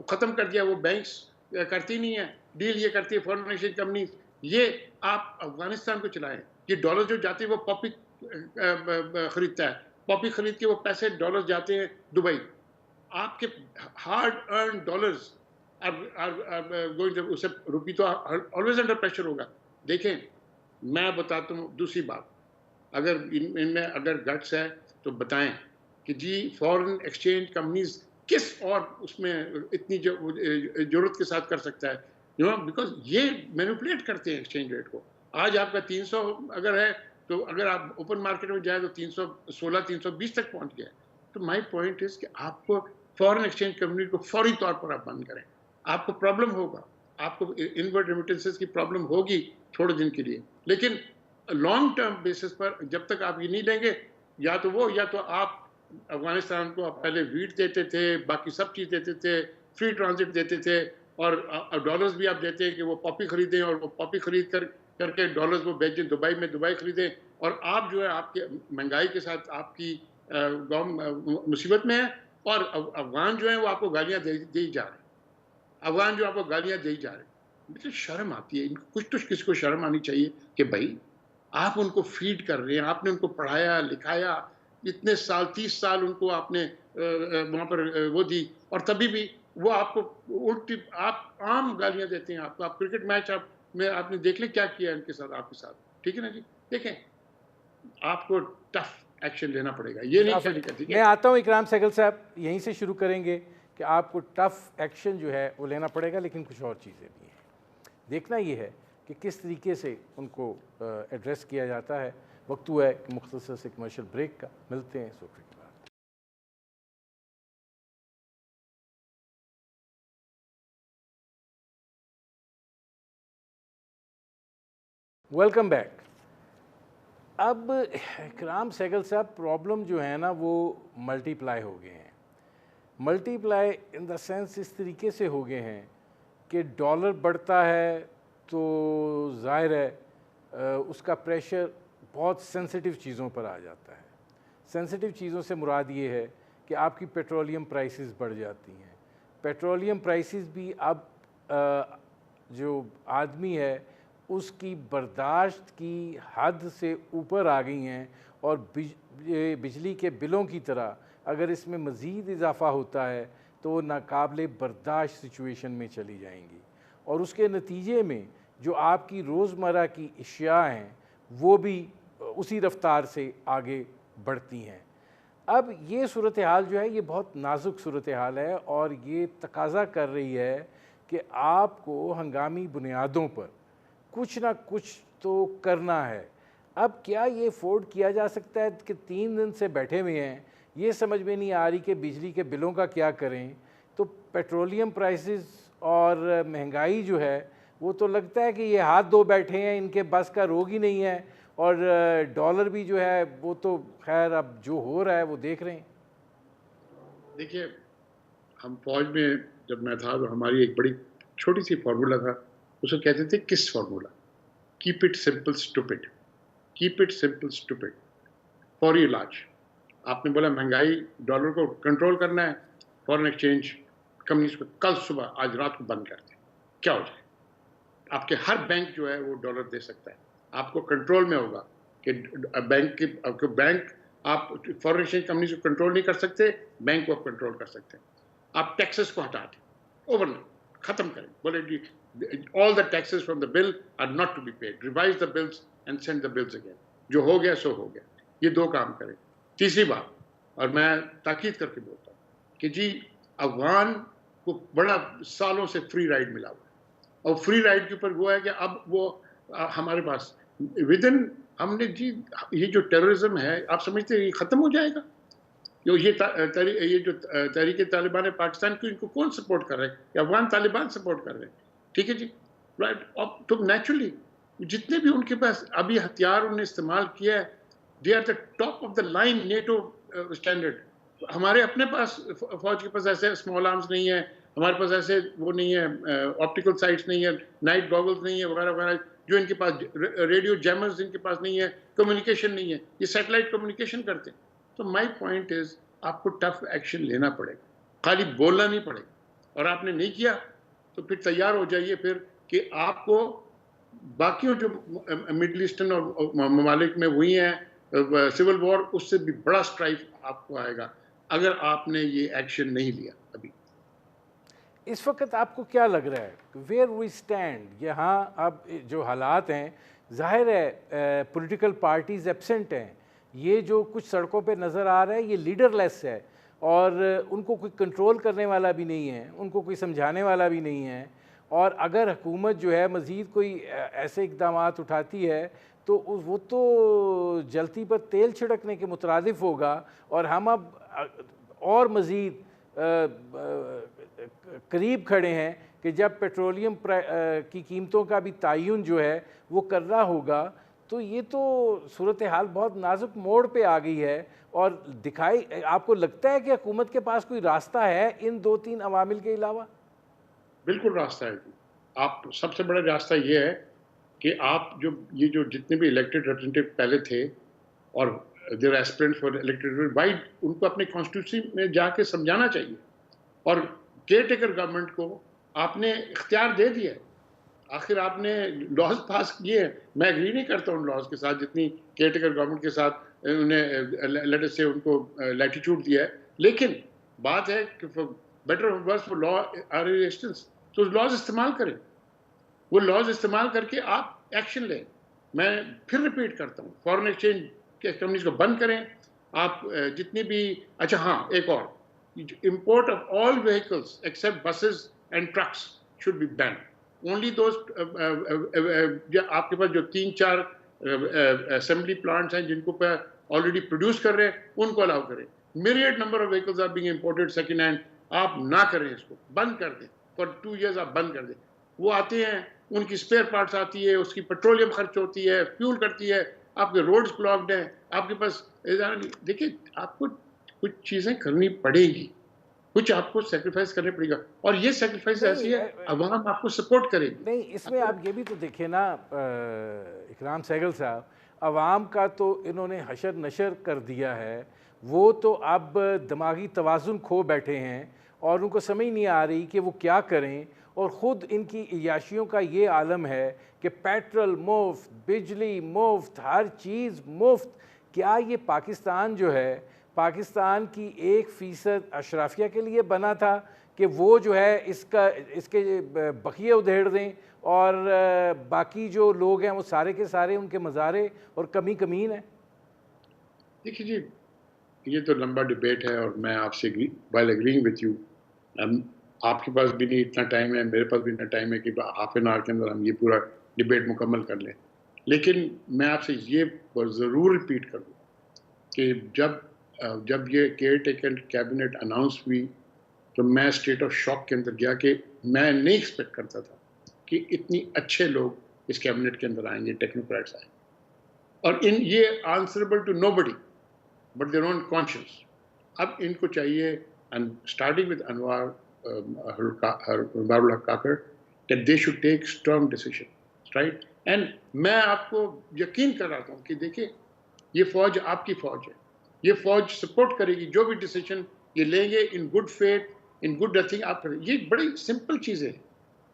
ختم کر دیا. وہ بینکس کرتی نہیں ہیں ڈیل، یہ کرتی ہے فورن ایکسچینج کمپنیز. یہ آپ افغانستان کو چلائیں. یہ ڈالر جو جاتے ہیں وہ پاپی خریدتا ہے، پاپی خرید کے وہ پیسے ڈالر جاتے ہیں دبئی. آپ کے ہارڈ ارن ڈالرز اسے روپی تو آلویز انڈر پریشر ہوگا. دیکھیں، میں بتاتا ہوں دوسری بات، اگر ان میں اگر گٹس ہے تو بتائیں کہ جی فورن ایکسچینج کمپنیز کس اور اس میں اتنی ضرورت کے ساتھ کر سکتا ہے، بیکاز یہ مینوپولیٹ کرتے ہیں ایکسچینج ریٹ کو. آج آپ کا 300 اگر ہے تو اگر آپ اوپن مارکیٹ میں جائیں تو 316 320 تک پہنچ گیا. تو مائی پوائنٹ از کہ آپ کو فورن ایکسچینج کمپنی کو فوری طور پر آپ بند کریں. آپ کو پرابلم ہوگا، آپ کو انورڈ ریمیٹنسز کی پرابلم ہوگی تھوڑے دن کے لیے، لیکن لانگ ٹرم بیسس پر جب تک آپ یہ نہیں لیں گے، یا تو آپ افغانستان کو پہلے ویٹ دیتے تھے، باقی سب چیز دیتے تھے، فری ٹرانزٹ دیتے تھے، اور ڈالرز بھی آپ دیتے ہیں کہ وہ پاپی خریدیں، اور وہ پاپی خرید کر کے ڈالرز وہ بیچیں دبئی میں، دبئی خریدیں. اور آپ جو ہے آپ کے مہنگائی کے ساتھ آپ کی مصیبت میں ہے، اور افغان جو ہیں وہ آپ کو گالیاں دے جا رہے ہیں. افغان جو آپ کو گالیاں دے جا رہے ہیں. مجھے شرم آتی ہے. کچھ تو کسی کو شرم آنی چاہیے کہ بھائی آپ ان کو فیڈ کر رہے ہیں، آپ نے ان کو پڑھایا لکھایا، اتنے سال 30 سال ان کو آپ نے وہاں پر وہ دی، اور تبھی بھی وہ آپ کو الٹی آپ عام گالیاں دیتے ہیں. آپ کو آپ کرکٹ میچ میں آپ نے دیکھ لیں کیا کیا ان کے ساتھ، آپ کے ساتھ. ٹھیک ہے نا جی؟ دیکھیں، آپ کو ٹف ایکشن لینا پڑے گا. یہ نہیں چلے گا. ٹھیک ہے، میں آتا ہوں اکرام سہگل صاحب، یہیں سے شروع کریں گے کہ آپ کو ٹف ایکشن جو ہے وہ لینا پڑے گا، لیکن کچھ اور چیزیں بھی ہیں. دیکھنا یہ ہے کہ کس طریقے سے ان کو ایڈریس کیا جاتا ہے. وقت ہوا ہے کہ مختصر سے کمرشل بریک کا، ملتے ہیں اس وقت کے بعد. Welcome back. اب اکرام سہگل صاحب، پرابلم جو ہے نا وہ ملٹی پلائی ہو گئے ہیں. Multi ply in the sense اس طریقے سے ہو گئے ہیں کہ ڈالر بڑھتا ہے تو ظاہر ہے اس کا پریشر بہت سینسٹیو چیزوں پر آ جاتا ہے. سینسٹیو چیزوں سے مراد یہ ہے کہ آپ کی پیٹرولیم پرائسز بڑھ جاتی ہیں. پیٹرولیم پرائسز بھی اب جو آدمی ہے اس کی برداشت کی حد سے اوپر آ گئی ہیں، اور بجلی کے بلوں کی طرح اگر اس میں مزید اضافہ ہوتا ہے تو وہ ناقابل برداشت سچویشن میں چلی جائیں گی، اور اس کے نتیجے میں جو آپ کی روزمرہ کی اشیاء ہیں وہ بھی اسی رفتار سے آگے بڑھتی ہیں۔ اب یہ صورتحال جو ہے یہ بہت نازک صورتحال ہے، اور یہ تقاضا کر رہی ہے کہ آپ کو ہنگامی بنیادوں پر کچھ نہ کچھ تو کرنا ہے۔ اب کیا یہ افورڈ کیا جا سکتا ہے کہ 3 دن سے بیٹھے ہوئے ہیں، یہ سمجھ میں نہیں آ رہی کہ بجلی کے بلوں کا کیا کریں؟ تو پیٹرولیم پرائسز اور مہنگائی جو ہے وہ تو لگتا ہے کہ یہ ہاتھ دھو بیٹھے ہیں، ان کے بس کا روگ ہی نہیں ہے، اور ڈالر بھی جو ہے وہ تو خیر اب جو ہو رہا ہے وہ دیکھ رہے ہیں۔ دیکھیے، ہم فوج میں جب میں تھا تو ہماری ایک بڑی چھوٹی سی فارمولا تھا، اس کو کہتے تھے کس formula, keep it simple stupid, keep it simple stupid, فوری علاج۔ آپ نے بولا مہنگائی، ڈالر کو کنٹرول کرنا ہے، فورن ایکسچینج کمپنیز کو کل صبح آج رات کو بند کر دیں، کیا ہو جائے؟ آپ کے ہر بینک جو ہے وہ ڈالر دے سکتا ہے، آپ کو کنٹرول میں ہوگا کہ بینک آپ فورن ایکسچینج کمپنیز کو کنٹرول نہیں کر سکتے، بینک کو آپ کنٹرول کر سکتے ہیں۔ آپ ٹیکسز کو ہٹا دیں، اوور نائٹ ختم کریں، بولے جی all the taxes from the bill are not to be paid, revise the bills and send the bills again، جو ہو گیا سو ہو گیا۔ یہ 2 کام کریں۔ تیسری بات، اور میں تاکید کر کے بولتا ہوں کہ جی افغان کو بڑا سالوں سے فری رائڈ ملا ہوا ہے، اور فری رائڈ کے اوپر وہ ہے کہ اب وہ ہمارے پاس ودن ہم نے جی یہ جو ٹیررزم ہے آپ سمجھتے ہیں یہ ختم ہو جائے گا؟ یہ جو تحریک طالبان پاکستان کی ان کو کون سپورٹ کر رہے ہیں؟ کہ افغان طالبان سپورٹ کر رہے ہیں، ٹھیک ہے جی رائٹ۔ تو نیچرلی جتنے بھی ان کے پاس ابھی ہتھیار انہوں نے استعمال کیا ہے، they are the top of the line NATO standard. ہمارے اپنے پاس فوج کے پاس ایسے اسمال آرمز نہیں ہے، ہمارے پاس ایسے وہ نہیں ہے، آپٹیکل سائٹس نہیں ہے، نائٹ گاگلز نہیں ہے وغیرہ وغیرہ، جو ان کے پاس ریڈیو جیمرز ان کے پاس نہیں ہے، کمیونیکیشن نہیں ہے، یہ سیٹلائٹ کمیونیکیشن کرتے ہیں۔ تو مائی پوائنٹ از آپ کو ٹف ایکشن لینا پڑے گا، خالی بولنا نہیں پڑے گا، اور آپ نے نہیں کیا تو پھر تیار ہو جائیے پھر کہ آپ کو باقیوں جو مڈل ایسٹرن اور ممالک میں ہوئی ہیں سول وار، اس سے بھی بڑا سٹرائک آپ کو آئے گا اگر آپ نے یہ ایکشن نہیں لیا ابھی۔ اس وقت آپ کو کیا لگ رہا ہے ویئر وی اسٹینڈ؟ یہاں اب جو حالات ہیں ظاہر ہے پولیٹیکل پارٹیز ایبسنٹ ہیں، یہ جو کچھ سڑکوں پہ نظر آ رہا ہے یہ لیڈر لیس ہے، اور ان کو کوئی کنٹرول کرنے والا بھی نہیں ہے، ان کو کوئی سمجھانے والا بھی نہیں ہے، اور اگر حکومت جو ہے مزید کوئی ایسے اقدامات اٹھاتی ہے تو وہ تو جلتی پر تیل چھڑکنے کے مترادف ہوگا، اور ہم اب اور مزید قریب کھڑے ہیں کہ جب پیٹرولیم کی قیمتوں کا بھی تعین جو ہے وہ کرنا ہوگا۔ تو یہ تو صورتحال بہت نازک موڑ پہ آ گئی ہے، اور آپ کو لگتا ہے کہ حکومت کے پاس کوئی راستہ ہے ان 2-3 عوامل کے علاوہ؟ بالکل راستہ ہے جی۔ آپ سب سے بڑا راستہ یہ ہے کہ آپ یہ جو جتنے بھی الیکٹڈ ریپرزینٹیو پہلے تھے اور دیر ایسپرنٹس فار الیکٹڈ وائڈ، ان کو اپنے کانسٹیٹیوشن میں جا کے سمجھانا چاہیے، اور کیئر ٹیکر گورنمنٹ کو آپ نے اختیار دے دیا ہے۔ آخر آپ نے لاز پاس کیے ہیں، میں ایگری نہیں کرتا ان لاز کے ساتھ جتنی کیئر ٹیکر گورنمنٹ کے ساتھ انہیں لیٹر سے ان کو لیٹیچیوڈ دیا ہے، لیکن بات ہے کہ بیٹر اور worse for law are resistance, تو لاز استعمال کریں، وہ لاز استعمال کر کے آپ ایکشن لیں۔ میں پھر ریپیٹ کرتا ہوں، فورن ایکسچینج کے کمپنیز کو بند کریں، آپ جتنی بھی اچھا ہاں ایک اور import of all vehicles except buses and trucks should be banned. Only those آپ کے پاس جو 3-4 assembly plants ہیں جن کو پہ already produce کر رہے ہیں ان کو allow کریں۔ myriad number of vehicles are being imported second hand، آپ نہ کریں، اس کو بند کر دیں، for 2 years آپ بند کر دیں۔ وہ آتے ہیں، ان کی اسپیئر پارٹس آتی ہے، اس کی پیٹرولیم خرچ ہوتی ہے، فیول کرتی ہے، آپ کے روڈز بلاکڈ ہیں، آپ کے پاس دیکھیں آپ کو کچھ چیزیں کرنی پڑے گی، کچھ آپ کو سیکریفائز کرنے پڑے گا، اور یہ سیکریفائز ایسی ہے عوام آپ کو سپورٹ کرے گی۔ نہیں، اس میں آپ یہ بھی تو دیکھیں نا اکرام سہگل صاحب، عوام کا تو انہوں نے حشر نشر کر دیا ہے، وہ تو اب دماغی توازن کھو بیٹھے ہیں، اور ان کو سمجھ نہیں آ رہی کہ وہ کیا کریں، اور خود ان کی عیاشیوں کا یہ عالم ہے کہ پیٹرول مفت، بجلی مفت، ہر چیز مفت. کیا یہ پاکستان جو ہے، پاکستان کی 1% اشرافیہ کے لیے بنا تھا کہ وہ جو ہے اس کے بقیے ادھیڑ دیں اور باقی جو لوگ ہیں وہ سارے کے سارے ان کے مزارے اور کمی کمین ہیں؟ دیکھیے جی، یہ تو لمبا ڈیبیٹ ہے اور میں آپ سے while agreeing with you آپ کے پاس بھی نہیں اتنا ٹائم ہے، میرے پاس بھی اتنا ٹائم ہے کہ ہاف این آور کے اندر ہم یہ پورا ڈیبیٹ مکمل کر لیں. لیکن میں آپ سے یہ ضرور ریپیٹ کر دوں کہ جب یہ کیئر ٹیکر کیبنٹ اناؤنس ہوئی تو میں اسٹیٹ آف شاک کے اندر گیا کہ میں نہیں ایکسپیکٹ کرتا تھا کہ اتنی اچھے لوگ اس کیبنٹ کے اندر آئیں گے، ٹیکنوکریٹس آئیں گے، اور یہ answerable to nobody but their own conscience. اب ان کو چاہیے starting with Anwar ul Haq Kakar that they should take strong decision, right? And میں آپ کو یقین کراتا ہوں کہ دیکھیں یہ فوج آپ کی فوج ہے، یہ فوج سپورٹ کرے گی جو بھی ڈیسیشن یہ لیں گے in good faith, in good nothing. آپ کریں، یہ بڑی سمپل چیزیں ہیں.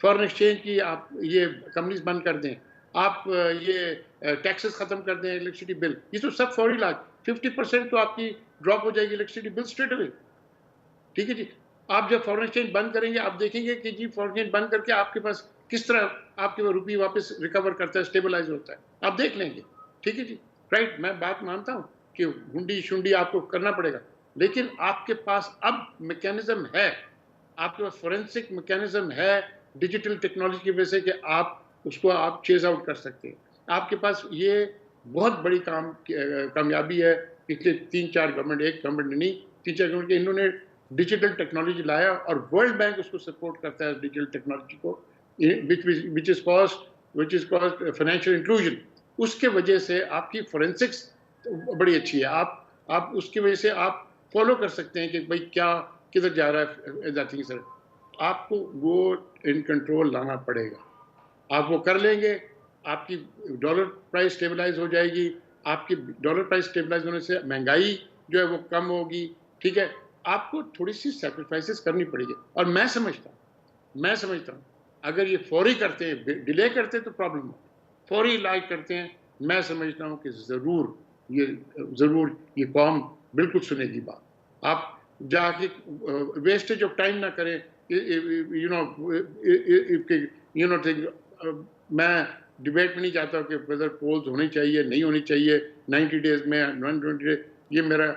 فارن ایکسچینج کی آپ یہ کمپنیز بند کر دیں، آپ یہ ٹیکسز ختم کر دیں، الیکٹریسٹی بل، یہ تو سب فوری علاج. 50% تو آپ کی ڈراپ ہو جائے گی الیکٹریسٹی بل اسٹریٹ اوے. ٹھیک ہے جی. آپ جب فارن ایکسچینج بند کریں گے آپ دیکھیں گے کہ جی فارن ایکسچینج بند کر کے آپ کے پاس کس طرح آپ کے روپی واپس ریکور کرتا ہے، اسٹیبلائز ہوتا ہے، آپ دیکھ لیں گے. ٹھیک ہے جی، رائٹ. میں بات مانتا ہوں کہ ہنڈی شنڈی آپ کو کرنا پڑے گا، لیکن آپ کے پاس اب میکینزم ہے، آپ کے پاس فورینسک میکینزم ہے ڈیجیٹل ٹیکنالوجی کی وجہ سے کہ آپ اس کو آپ چیز آؤٹ کر سکتے ہیں. آپ کے پاس یہ بہت بڑی کامیابی ہے پچھلے 3-4 گورنمنٹ، ایک گورنمنٹ نہیں 3-4 گورنمنٹ کے، انہوں نے ڈیجیٹل ٹیکنالوجی لایا اور ورلڈ بینک اس کو سپورٹ کرتا ہے ڈیجیٹل ٹیکنالوجی کو which is caused financial inclusion. اس کے وجہ سے آپ کی فورینسکس بڑی اچھی ہے. آپ اس کی وجہ سے آپ فالو کر سکتے ہیں کہ بھئی کیا کدھر جا رہا ہے ذاتی سر. آپ کو وہ ان کنٹرول لانا پڑے گا. آپ وہ کر لیں گے، آپ کی ڈالر پرائز اسٹیبلائز ہو جائے گی. آپ کی ڈالر پرائز اسٹیبلائز ہونے سے مہنگائی جو ہے وہ کم ہوگی. ٹھیک ہے، آپ کو تھوڑی سی سیکریفائسز کرنی پڑے گی. اور میں سمجھتا ہوں اگر یہ فوری کرتے ہیں، ڈیلے کرتے ہیں تو پرابلم ہو. فوری علاج کرتے ہیں، میں سمجھتا ہوں کہ ضرور یہ قوم بالکل سنے گی بات. آپ جا کے ویسٹیج آف ٹائم نہ کریں. میں ڈیبیٹ میں نہیں چاہتا کہ ویدر پولز ہونی چاہیے نہیں ہونی چاہیے 90 ڈیز میں 120 ڈیز. یہ میرا،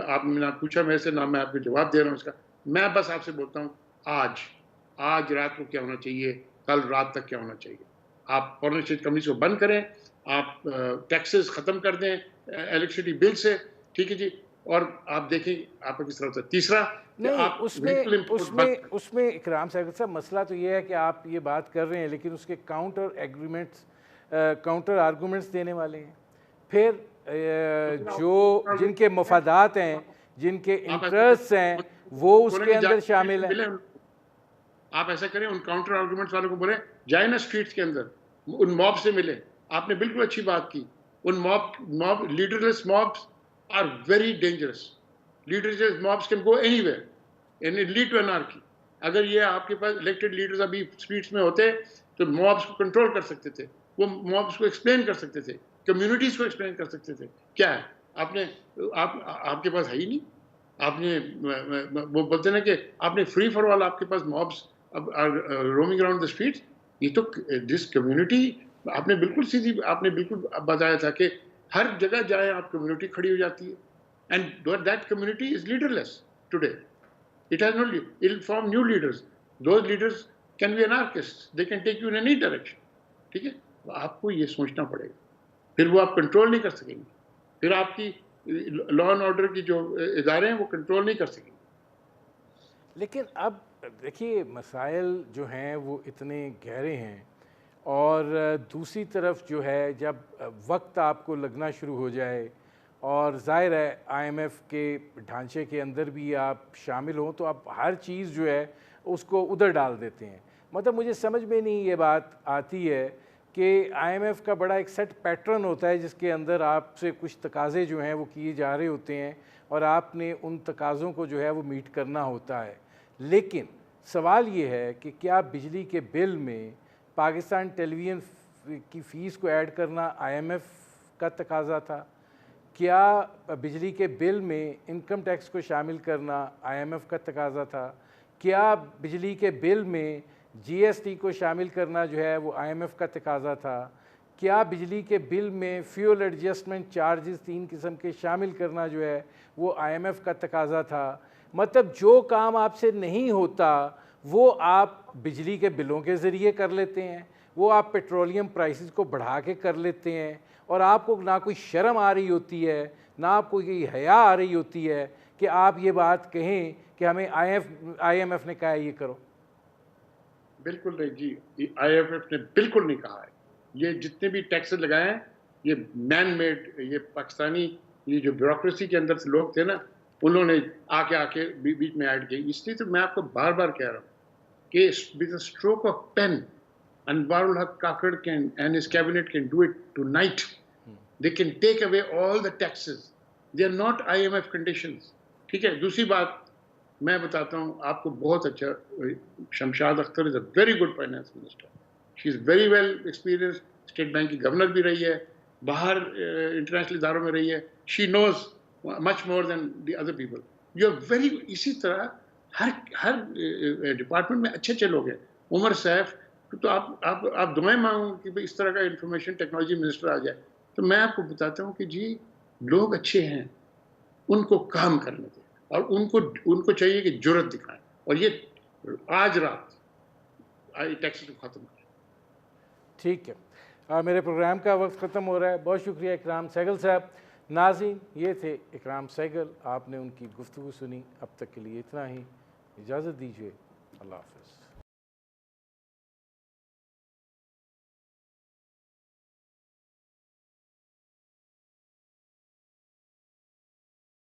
آپ نے نہ پوچھا میرے سے، نہ میں آپ کو جواب دے رہا ہوں اس کا. میں بس آپ سے بولتا ہوں آج رات کو کیا ہونا چاہیے، کل رات تک کیا ہونا چاہیے. آپ فارن ایکسچینج کمپنیز کو بند کریں، آپ ٹیکسز ختم کر دیں الیکٹریسٹی بل سے. ٹھیک ہے جی. اور آپ دیکھیں آپ کو کس طرح ہوتا ہے. تیسرا کہ نہیں، آپ اس میں اکرام صاحب مسئلہ تو یہ ہے کہ آپ یہ بات کر رہے ہیں لیکن اس کے کاؤنٹر آرگومنٹس دینے والے ہیں. پھر جن کے مفادات ہیں، جن کے انٹرسٹ ہیں، وہ اس کے اندر شامل ہیں. آپ ایسا کریں، ان کاؤنٹر آرگومنٹس والوں کو بولیں جائیں نا اسٹریٹس کے اندر، ان موب سے ملیں. آپ نے بالکل اچھی بات کی. ان leaderless mobs are very dangerous. Leaderless mobs can go anywhere and lead to anarchy. اگر یہ آپ کے پاس الیکٹڈ لیڈرز ابھی اسٹریٹس میں ہوتے تو موبس کو کنٹرول کر سکتے تھے، وہ موبس کو ایکسپلین کر سکتے تھے، کمیونٹیز کو ایکسپلین کر سکتے تھے. کیا ہے آپ کے پاس ہے ہی نہیں. آپ نے وہ بولتے نا کہ آپ نے فری فار آل، آپ کے پاس mobs roaming around the streets. یہ تو دس کمیونٹی، آپ نے بالکل سیدھی، آپ نے بالکل بتایا تھا کہ ہر جگہ جائیں آپ کمیونٹی کھڑی ہو جاتی ہے. And that community is leaderless today. It has no lead. It will form new leaders. Those leaders can be anarchists. They can take you in any direction. ٹھیک ہے. آپ کو یہ سوچنا پڑے گا. پھر وہ آپ کنٹرول نہیں کر سکیں گے. پھر آپ کی لا اینڈ آرڈر کی جو ادارے ہیں وہ کنٹرول نہیں کر سکیں گے. لیکن اب دیکھیے مسائل جو ہیں وہ اتنے گہرے ہیں، اور دوسری طرف جو ہے جب وقت آپ کو لگنا شروع ہو جائے اور ظاہر ہے آئی ایم ایف کے ڈھانچے کے اندر بھی آپ شامل ہوں تو آپ ہر چیز جو ہے اس کو ادھر ڈال دیتے ہیں. مطلب مجھے سمجھ میں نہیں یہ بات آتی ہے کہ آئی ایم ایف کا بڑا ایک سیٹ پیٹرن ہوتا ہے جس کے اندر آپ سے کچھ تقاضے جو ہیں وہ کیے جا رہے ہوتے ہیں اور آپ نے ان تقاضوں کو جو ہے وہ میٹ کرنا ہوتا ہے. لیکن سوال یہ ہے کہ کیا بجلی کے بل میں پاکستان ٹیلی ویژن کی فیس کو ایڈ کرنا آئی ایم ایف کا تقاضا تھا؟ کیا بجلی کے بل میں انکم ٹیکس کو شامل کرنا آئی ایم ایف کا تقاضا تھا؟ کیا بجلی کے بل میں جی ایس ٹی کو شامل کرنا جو ہے وہ آئی ایم ایف کا تقاضا تھا؟ کیا بجلی کے بل میں فیول ایڈجسٹمنٹ چارجز 3 قسم کے شامل کرنا جو ہے وہ آئی ایم ایف کا تقاضا تھا؟ مطلب جو کام آپ سے نہیں ہوتا وہ آپ بجلی کے بلوں کے ذریعے کر لیتے ہیں، وہ آپ پیٹرولیم پرائسز کو بڑھا کے کر لیتے ہیں، اور آپ کو نہ کوئی شرم آ رہی ہوتی ہے، نہ آپ کو یہ حیا آ رہی ہوتی ہے کہ آپ یہ بات کہیں کہ ہمیں آئی ایم ایف نے کہا ہے یہ کرو۔ بالکل نہیں جی، آئی ایف ایف نے بالکل نہیں کہا ہے. یہ جتنے بھی ٹیکسز لگائے ہیں یہ مین میڈ، یہ پاکستانی یہ جو بیوروکریسی کے اندر سے لوگ تھے نا انہوں نے آ کے بیچ میں ایڈ کیا. اس لیے تو میں آپ کو بار بار کہہ رہا ہوں کہ with a stroke of pen Anwarul Haq Kakad and his cabinet can do it tonight. They can take away all the taxes. They are not IMF conditions. ٹھیک ہے. دوسری بات میں بتاتا ہوں آپ کو بہت اچھا. Shamshad Akhtar is a very good finance minister. She is very well experience. State bank کی گورنر بھی رہی ہے، باہر انٹرنیشنل اداروں میں رہی ہے. She knows much more than the other people. You are very. اسی طرح ہر ڈپارٹمنٹ میں اچھے اچھے لوگ ہیں. عمر سیف تو آپ دعائیں مانگو کہ بھئی اس طرح کا انفارمیشن ٹیکنالوجی منسٹر آ جائے. تو میں آپ کو بتاتا ہوں کہ جی لوگ اچھے ہیں، ان کو کام کرنے دیں اور ان کو چاہیے کہ جرأت دکھائیں اور یہ آج رات ٹیکس کو ختم کریں. ٹھیک ہے، میرے پروگرام کا وقت ختم ہو رہا ہے. بہت شکریہ اکرام سہگل صاحب. ناظرین یہ تھے اکرام سہگل، آپ نے ان کی گفتگو سنی. اب تک کے لیے اتنا ہی، اجازت دیجیے. اللہ حافظ.